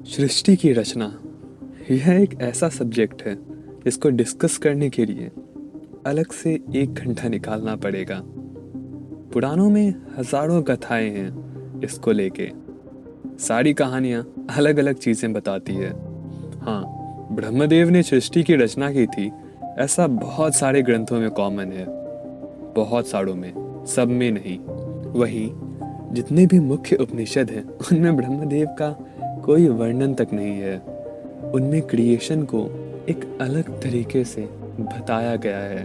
सृष्टि की रचना यह एक ऐसा सब्जेक्ट है जिसको डिस्कस करने के लिए अलग से 1 घंटा निकालना पड़ेगा। पुराणों में हजारों कथाएं हैं इसको लेके। सारी कहानियां अलग अलग चीजें बताती है। हाँ, ब्रह्मदेव ने सृष्टि की रचना की थी, ऐसा बहुत सारे ग्रंथों में कॉमन है। बहुत सारों में, सब में नहीं। वहीं जितने भी मुख्य उपनिषद हैं उनमें ब्रह्मदेव का कोई वर्णन तक नहीं है। उनमें क्रिएशन को एक अलग तरीके से बताया गया है।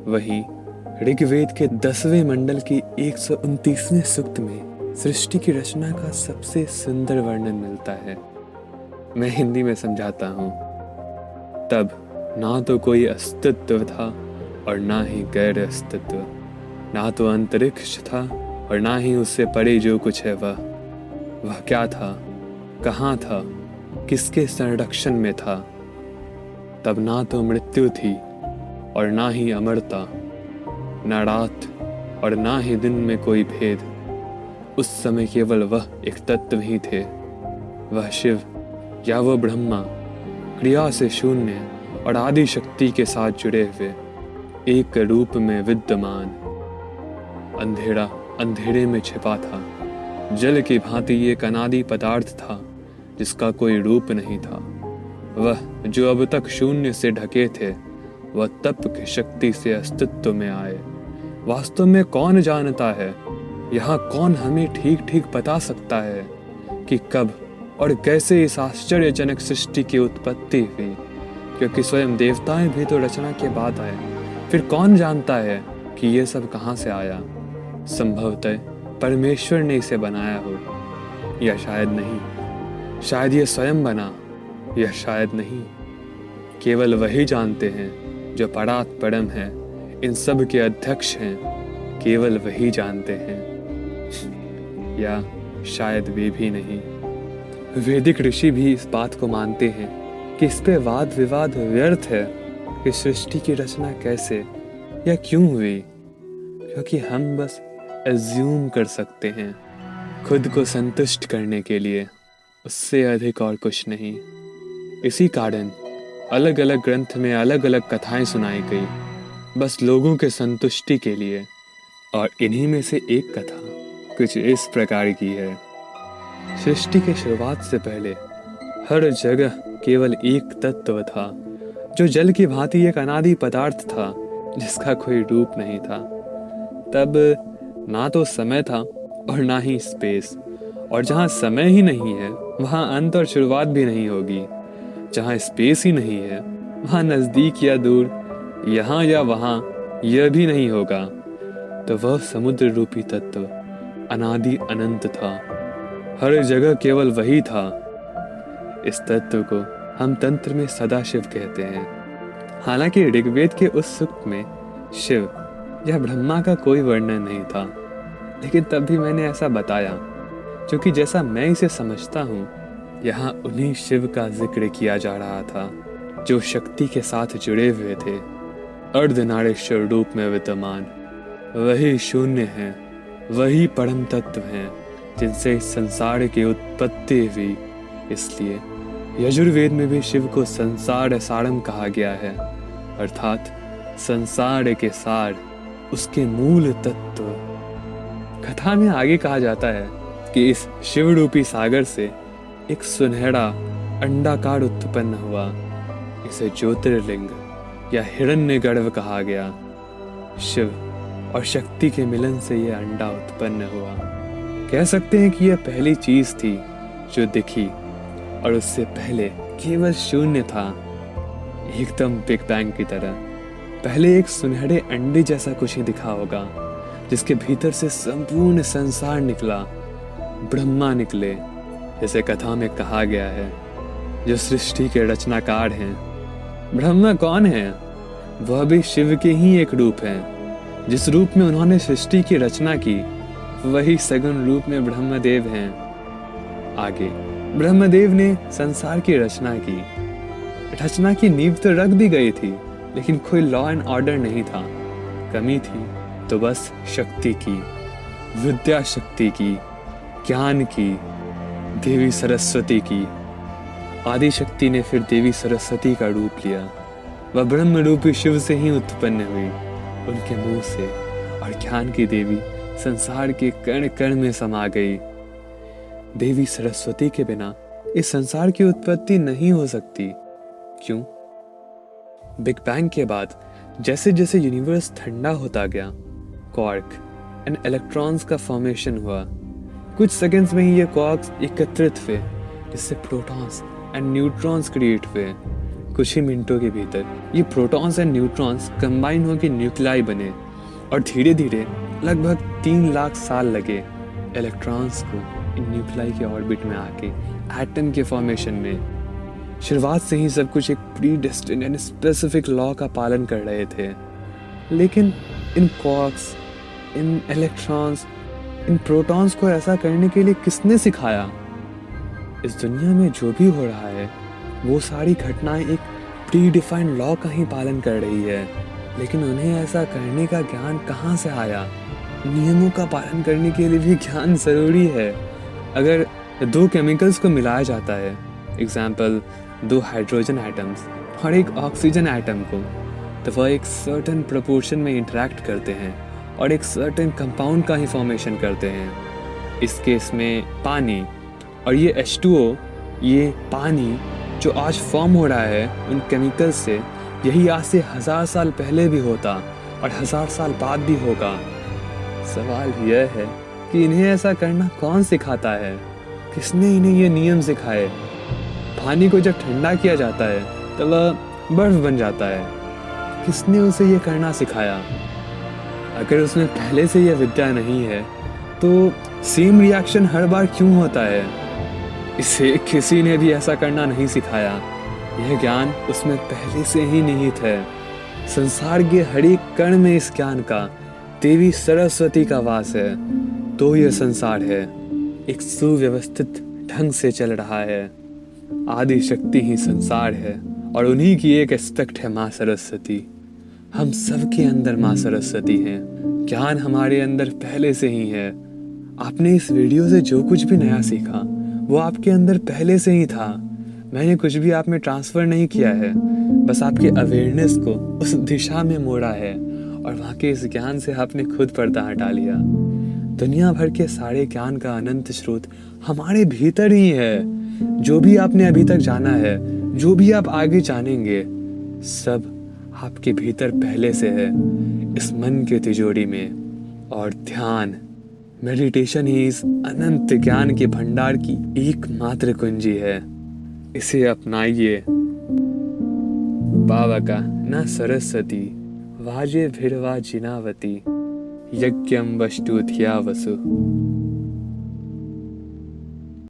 वहीं ऋग्वेद के 10वें मंडल की 129वें सूक्त में सृष्टि की रचना का सबसे सुंदर वर्णन मिलता है। मैं हिंदी में समझाता हूँ। तब ना तो कोई अस्तित्व था और ना ही गैर अस्तित्व, ना तो अंतरिक्ष था और ना ही उससे परे जो कुछ है वह क्या था, कहाँ था, किसके संरक्षण में था। तब ना तो मृत्यु थी और ना ही अमरता, ना रात और ना ही दिन में कोई भेद। उस समय केवल वह एक तत्व ही थे, वह शिव या वह ब्रह्मा, क्रिया से शून्य और आदि शक्ति के साथ जुड़े हुए एक रूप में विद्यमान। अंधेरा अंधेरे में छिपा था, जल की भांति एक अनादि पदार्थ था जिसका कोई रूप नहीं था। वह जो अब तक शून्य से ढके थे, वह तप की शक्ति से अस्तित्व में आए। वास्तव में कौन जानता है, यहाँ कौन हमें ठीक ठीक बता सकता है कि कब और कैसे इस आश्चर्यजनक सृष्टि की उत्पत्ति हुई, क्योंकि स्वयं देवताएं भी तो रचना के बाद आए। फिर कौन जानता है कि ये सब कहाँ से आया। संभवतः परमेश्वर ने इसे बनाया हो, या शायद नहीं। शायद ये स्वयं बना, या शायद नहीं। केवल वही जानते हैं जो परात परम है, इन सब के अध्यक्ष हैं। केवल वही जानते हैं, या शायद वे भी नहीं। वैदिक ऋषि भी इस बात को मानते हैं कि इस पे वाद विवाद व्यर्थ है कि सृष्टि की रचना कैसे या क्यों हुई, क्योंकि हम बस एज्यूम कर सकते हैं खुद को संतुष्ट करने के लिए, उससे अधिक और कुछ नहीं। इसी कारण अलग अलग ग्रंथ में अलग अलग कथाएं सुनाई गई, बस लोगों के संतुष्टि के लिए। और इन्हीं में से एक कथा कुछ इस प्रकार की है। सृष्टि के शुरुआत से पहले हर जगह केवल एक तत्व था, जो जल की भांति एक अनादि पदार्थ था जिसका कोई रूप नहीं था। तब ना तो समय था और ना ही स्पेस, और जहाँ समय ही नहीं है वहाँ अंत और शुरुआत भी नहीं होगी। जहाँ स्पेस ही नहीं है वहाँ नज़दीक या दूर, यहाँ या वहाँ, यह भी नहीं होगा। तो वह समुद्र रूपी तत्व अनादि अनंत था, हर जगह केवल वही था। इस तत्व को हम तंत्र में सदाशिव कहते हैं। हालांकि ऋग्वेद के उस सूक्त में शिव या ब्रह्मा का कोई वर्णन नहीं था, लेकिन तब भी मैंने ऐसा बताया क्योंकि जैसा मैं इसे समझता हूँ, यहाँ उन्हीं शिव का जिक्र किया जा रहा था जो शक्ति के साथ जुड़े हुए थे, अर्धनारीश्वर रूप में विद्यमान। वही शून्य हैं, वही परम तत्व हैं जिनसे इस संसार की उत्पत्ति हुई। इसलिए यजुर्वेद में भी शिव को संसार सारम कहा गया है, अर्थात संसार के सार, उसके मूल तत्व। कथा में आगे कहा जाता है कि इस शिव रूपी सागर से एक सुनहरा अंडाकार उत्पन्न हुआ। इसे ज्योतिर्लिंग या हिरण्यगर्भ कहा गया। शिव और शक्ति के मिलन से यह अंडा उत्पन्न हुआ। कह सकते हैं कि यह पहली चीज थी जो दिखी, और उससे पहले केवल शून्य था, एकदम बिग बैंग की तरह। पहले एक सुनहरे अंडे जैसा कुछ ही दिखा होगा, जिसके भीतर से संपूर्ण संसार निकला, ब्रह्मा निकले, जैसे कथा में कहा गया है, जो सृष्टि के रचनाकार हैं। ब्रह्मा कौन है? वह भी शिव के ही एक रूप हैं। जिस रूप में उन्होंने सृष्टि की रचना की, वही सगुण रूप में ब्रह्मदेव हैं। आगे ब्रह्मदेव ने संसार की रचना की। रचना की नींव तो रख दी गई थी, लेकिन कोई लॉ एंड ऑर्डर नहीं था। कमी थी तो बस शक्ति की, विद्या शक्ति की, ज्ञान की। देवी सरस्वती की। आदिशक्ति ने फिर देवी सरस्वती का रूप लिया। वह ब्रह्म रूपी शिव से ही उत्पन्न हुई, उनके मुंह से, और ज्ञान की देवी संसार के कण कण में समा गई। देवी सरस्वती के बिना इस संसार की उत्पत्ति नहीं हो सकती। क्यों? बिग बैंग के बाद जैसे जैसे यूनिवर्स ठंडा होता गया, क्वार्क एंड इलेक्ट्रॉन्स का फॉर्मेशन हुआ। कुछ सेकंड्स में ही ये क्वार्क्स एकत्रित हुए, जिससे प्रोटॉन्स एंड न्यूट्रॉन्स क्रिएट हुए। कुछ ही मिनटों के भीतर ये प्रोटॉन्स एंड न्यूट्रॉन्स कंबाइन होकर न्यूक्लियाई बने, और धीरे धीरे लगभग 3 लाख साल लगे इलेक्ट्रॉन्स को इन न्यूक्लियाई के ऑर्बिट में आके एटम के फॉर्मेशन में। शुरुआत से ही सब कुछ एक pre destined and specific law का पालन कर रहे थे। लेकिन इन क्वार्क्स, इन इलेक्ट्रॉन्स, इन प्रोटॉन्स को ऐसा करने के लिए किसने सिखाया? इस दुनिया में जो भी हो रहा है वो सारी घटनाएं एक प्री डिफाइंड लॉ का ही पालन कर रही है। लेकिन उन्हें ऐसा करने का ज्ञान कहाँ से आया? नियमों का पालन करने के लिए भी ज्ञान ज़रूरी है। अगर 2 केमिकल्स को मिलाया जाता है, एग्जाम्पल 2 हाइड्रोजन एटम्स और एक ऑक्सीजन एटम को, तो वह एक सर्टेन प्रोपोर्शन में इंटरेक्ट करते हैं और एक सर्टेन कंपाउंड का ही फॉर्मेशन करते हैं। इस केस में पानी, और ये H2O, ये पानी जो आज फॉर्म हो रहा है उन केमिकल्स से, यही आज से 1000 साल पहले भी होता और 1000 साल बाद भी होगा। सवाल यह है कि इन्हें ऐसा करना कौन सिखाता है? किसने इन्हें ये नियम सिखाए? पानी को जब ठंडा किया जाता है तो वह बर्फ बन जाता है। किसने उसे ये करना सिखाया? अगर उसमें पहले से यह विद्या नहीं है तो सेम रिएक्शन हर बार क्यों होता है? इसे किसी ने भी ऐसा करना नहीं सिखाया। यह ज्ञान उसमें पहले से ही निहित है। संसार के हर एक कण में इस ज्ञान का देवी सरस्वती का वास है। तो यह संसार है एक सुव्यवस्थित ढंग से चल रहा है। आदि शक्ति ही संसार है और उन्हीं की एक एस्पेक्ट है माँ सरस्वती। हम सबके अंदर माँ सरस्वती हैं। ज्ञान हमारे अंदर पहले से ही है। आपने इस वीडियो से जो कुछ भी नया सीखा वो आपके अंदर पहले से ही था। मैंने कुछ भी आप में ट्रांसफ़र नहीं किया है, बस आपके अवेयरनेस को उस दिशा में मोड़ा है और वहाँ के इस ज्ञान से आपने खुद पर्दा हटा लिया। दुनिया भर के सारे ज्ञान का अनंत स्रोत हमारे भीतर ही है। जो भी आपने अभी तक जाना है, जो भी आप आगे जानेंगे, सब आपके भीतर पहले से है, इस मन के तिजोरी में। और ध्यान, मेडिटेशन ही इस अनंत ज्ञान के भंडार की एकमात्र कुंजी है। इसे अपनाइए। बाबा का न सरस्वती वाजे भिरवा जिनावती यज्ञम वस्तु धिया वसु।